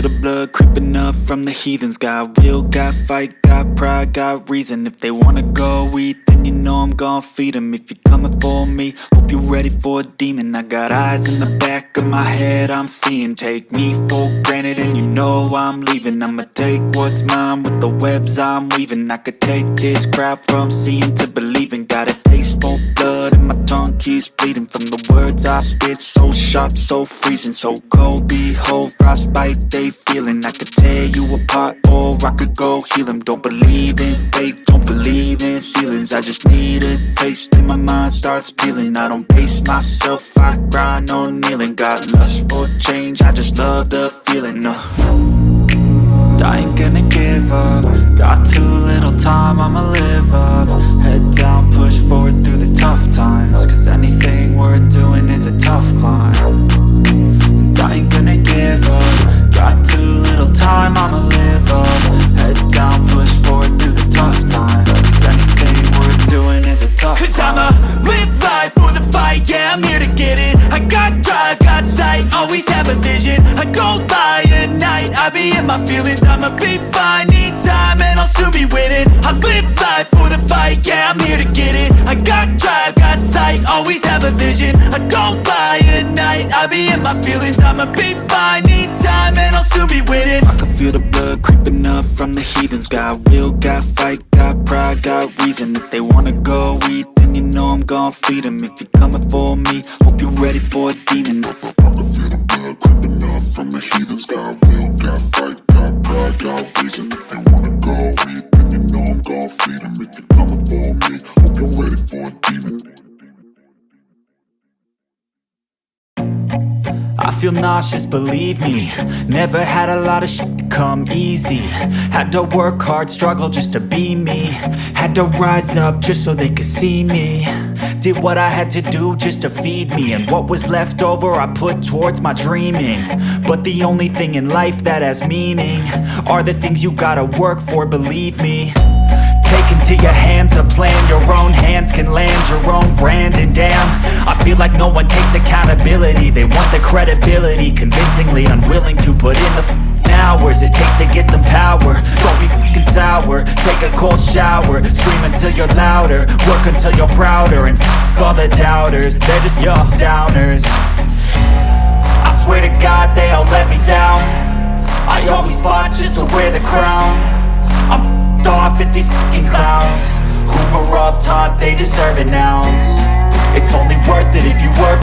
the blood creeping up from the heathens. Got will, got fight, got pride, got reason. If they wanna go eat, then you know I'm gon' feed them. If you're coming for me, hope you're ready for a demon. I got eyes in the back of my head, I'm seeing. Take me for granted and you know I'm leaving. I'ma take what's mine with the webs I'm weaving. I could take this crowd from seeing to believing. Got a taste for blood and my tongue keeps bleeding from the words I spit. So sharp, so freezing, so cold. Behold, frostbite they feeling. I could tear you apart or I could go heal them. Don't believe in fate, don't believe in ceilings. I just need a taste and my mind starts peeling. I don't pace myself, I grind on kneeling. Got lust for change, I just love the feeling. I ain't gonna give up. Got too little time, I'ma live up. Head down, push forward through the tough times. Cause anything worth doing is a tough climb. And I ain't gonna give up. Got too little time, I'ma live up. Head down, push forward through the tough times. Cause anything worth doing is a tough climb. Cause I'ma live life for the fight, yeah, I'm here to get it. I got drive, got sight, always have a vision. I go by at night, I be in my feelings. I'ma be fine, need time and I'll soon be winning. I live life for the fight, yeah, I'm here to get it. I got drive, got sight, always have a vision. I go by at night, I be in my feelings. I'ma be fine, need time and I'll soon be winning. I can feel the blood creeping up from the heathens. Got will, got fight, got pride, got reason. If they wanna go eat, then you know I'm gon' feed them. If you're coming for me, hope you're ready for a demon. I can feel the blood creeping up from the heathens. Got will, got fight, got pride, got reason. If they wanna go eat, then you know I'm gon' feed them. If you're coming for me, hope you're ready for a demon. I feel nauseous, believe me. Never had a lot of shit come easy. Had to work hard, struggle just to be me. Had to rise up just so they could see me. Did what I had to do just to feed me. And what was left over I put towards my dreaming. But the only thing in life that has meaning are the things you gotta work for, believe me. Take into your hands a plan. Your own hands can land your own brand. And damn, I feel like no one takes accountability. They want the credibility, convincingly unwilling to put in the hours it takes to get some power. Don't be f***ing sour. Take a cold shower. Scream until you're louder. Work until you're prouder. And f*** all the doubters, they're just your downers. I swear to God they all let me down. I always fought just to wear the crown. I'm off at these fucking clowns who were all taught they deserve an ounce.